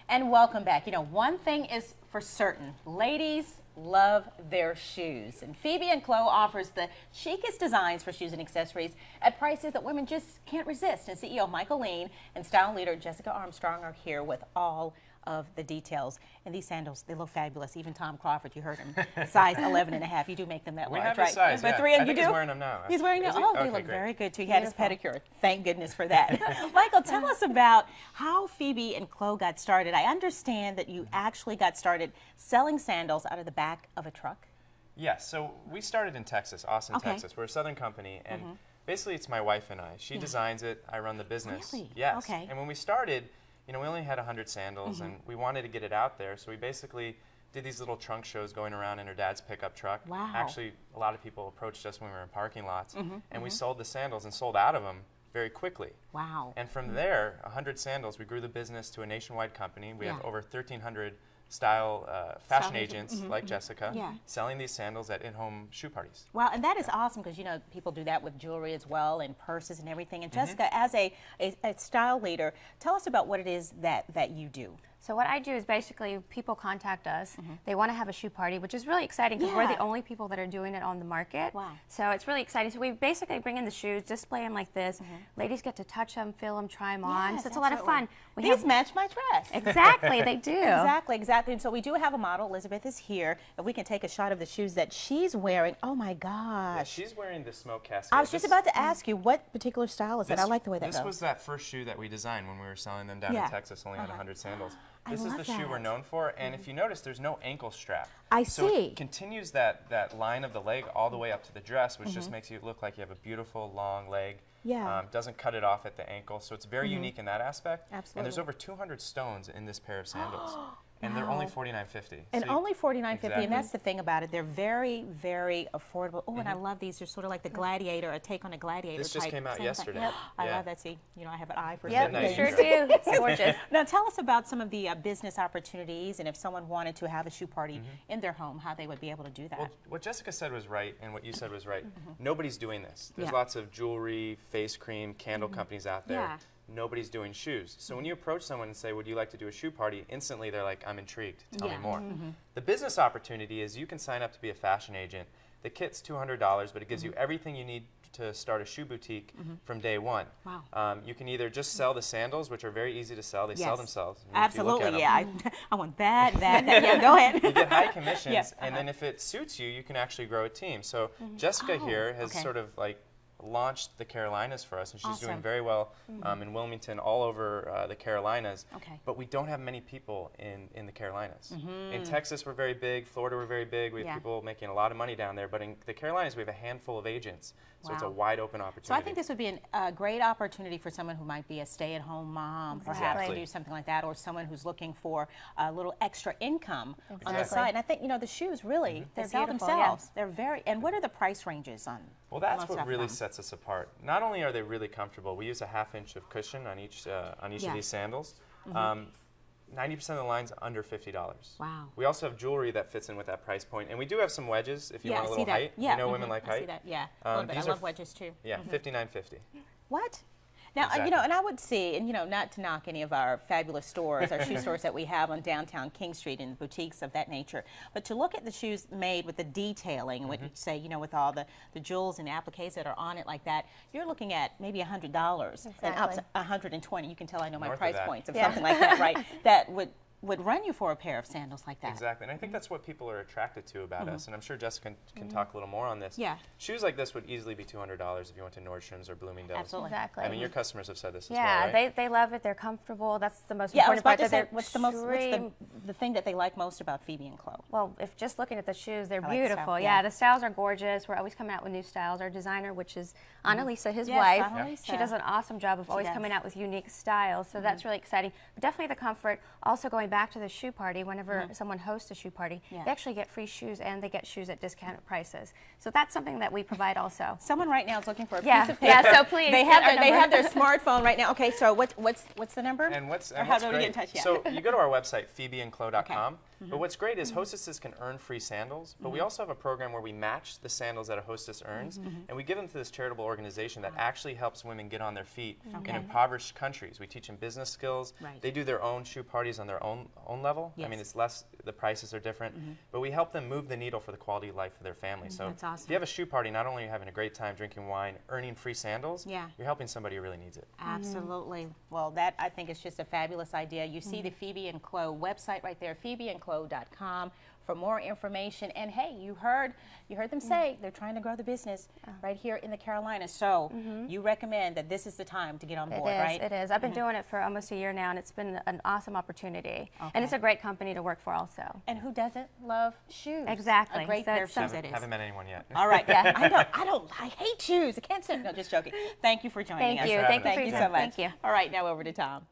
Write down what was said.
And welcome back. You know, one thing is for certain, ladies love their shoes. And Fibi Clo offers the chicest designs for shoes and accessories at prices that women just can't resist. And CEO Michael Lean and style leader Jessica Armstrong are here with all of the details. And these sandals, they look fabulous. Even Tom Crawford, you heard him, size 11 and a half. You do make them that large, right? We have the size, but yeah. three, and I think you do? he's wearing them now. He's wearing them. Oh, they okay, look great. very good too. He had his pedicure. Thank goodness for that. Michael, tell us about how Fibi Clo got started. I understand that you actually got started selling sandals out of the back of a truck. Yes, so we started in Texas, Austin, Texas. We're a southern company, and basically it's my wife and I. She designs it, I run the business. Really? Yes. Okay. And when we started, you know, we only had 100 sandals, and we wanted to get it out there, so we basically did these little trunk shows going around in her dad's pickup truck. Wow. Actually, a lot of people approached us when we were in parking lots, and we sold the sandals and sold out of them very quickly. Wow. And from there, 100 sandals, we grew the business to a nationwide company. We have over 1,300 fashion agents like Jessica selling these sandals at in-home shoe parties. Wow, and that is awesome because, you know, people do that with jewelry as well and purses and everything. And Jessica, as a style leader, tell us about what it is that you do. So what I do is basically people contact us. They want to have a shoe party, which is really exciting because we're the only people that are doing it on the market. Wow. So it's really exciting. So we basically bring in the shoes, display them like this. Ladies get to touch them, feel them, try them on. So it's a lot of fun. These match my dress. Exactly, they do. Exactly. And so we do have a model. Elizabeth is here. If we can take a shot of the shoes that she's wearing. Oh my gosh. Yeah, she's wearing the Smoke Cascade. I was just about to ask you, what particular style is it? I like the way that goes. This was that first shoe that we designed when we were selling them down in Texas, only had 100 sandals. This is the shoe we're known for, and if you notice, there's no ankle strap. I so see. It continues that line of the leg all the way up to the dress, which just makes you look like you have a beautiful long leg. Yeah. Doesn't cut it off at the ankle, so it's very unique in that aspect. Absolutely. And there's over 200 stones in this pair of sandals. And they're only $49.50. And so only $49.50, and that's the thing about it. They're very, very affordable. Oh, and I love these. They're sort of like the Gladiator, a take on a Gladiator This just came out yesterday. Yep. I love that. See, you know, I have an eye for Yep, certain you things. sure do. It's gorgeous. Now, tell us about some of the business opportunities, and if someone wanted to have a shoe party in their home, how they would be able to do that. Well, what Jessica said was right, and what you said was right. Nobody's doing this. There's lots of jewelry, face cream, candle companies out there. Yeah. Nobody's doing shoes. So when you approach someone and say, would you like to do a shoe party, instantly they're like, I'm intrigued, tell me more. The business opportunity is you can sign up to be a fashion agent. The kit's $200, but it gives you everything you need to start a shoe boutique from day one. Wow. You can either just sell the sandals, which are very easy to sell. They sell themselves. Absolutely, yeah. I want that. Yeah, go ahead. You get high commissions, and then if it suits you, you can actually grow a team. So Jessica here has sort of like launched the Carolinas for us, and she's doing very well in Wilmington, all over the Carolinas. But we don't have many people in the Carolinas. In Texas, we're very big. Florida, we're very big. We have people making a lot of money down there. But in the Carolinas, we have a handful of agents. So it's a wide open opportunity. So I think this would be a great opportunity for someone who might be a stay-at-home mom, perhaps, to do something like that, or someone who's looking for a little extra income on the side. And I think, you know, the shoes really, they sell themselves. They're very, and what are the price ranges on? Well, that's what really sets us apart. Not only are they really comfortable, we use a ½ inch of cushion on each of these sandals. 90% of the line's under $50. Wow. We also have jewelry that fits in with that price point. And we do have some wedges if you want a little height. Yeah. You know women like height. I see that, yeah. A little bit. I love wedges too. Yeah, $59.50. What? Now, you know, and I would see, and you know, not to knock any of our fabulous stores, our shoe stores that we have on downtown King Street and boutiques of that nature, but to look at the shoes made with the detailing and what you say, you know, with all the jewels and appliques that are on it like that, you're looking at maybe $100 and up to $120. You can tell I know my price points of something like that, right? That would run you for a pair of sandals like that. Exactly, and I think that's what people are attracted to about us, and I'm sure Jessica can talk a little more on this. Yeah. Shoes like this would easily be $200 if you went to Nordstrom's or Bloomingdale's. Absolutely. Exactly. I mean, your customers have said this as well, Yeah, right? they love it. They're comfortable. That's the most Yeah, important part. What's the thing that they like most about Fibi Clo? Well, if just looking at the shoes, they're I like the beautiful. style, Yeah, the styles are gorgeous. We're always coming out with new styles. Our designer, which is Annalisa, his wife, she does an awesome job of always coming out with unique styles. So that's really exciting. But definitely the comfort. Also going back to the shoe party, whenever someone hosts a shoe party, they actually get free shoes and they get shoes at discounted prices. So that's something that we provide also. Someone right now is looking for a piece of paper. Yeah, so please. They have their smartphone right now. Okay, so what's the number? And what's how do we great, get in touch? Yeah. So you go to our website, FibiandClo.com. But what's great is hostesses can earn free sandals, but we also have a program where we match the sandals that a hostess earns, and we give them to this charitable organization that actually helps women get on their feet in impoverished countries. We teach them business skills. They do their own shoe parties on their own own level. Yes. I mean, it's less, the prices are different, but we help them move the needle for the quality of life for their family. So that's awesome. if you have a shoe party, not only are you having a great time drinking wine, earning free sandals, you're helping somebody who really needs it. Absolutely. Well, that I think is just a fabulous idea. You see the Fibi and Clo website right there, phoebeandclo.com. for more information. And hey, you heard them say they're trying to grow the business right here in the Carolinas. So you recommend that this is the time to get on board, right? It is. I've been doing it for almost a year now, and it's been an awesome opportunity. And it's a great company to work for also. And who doesn't love shoes? Exactly. A great pair of shoes it is. Haven't met anyone yet. All right. Yeah. I hate shoes. I can't stand. No, just joking. Thank you for joining us. Thank you so much. Thank you. All right, now over to Tom.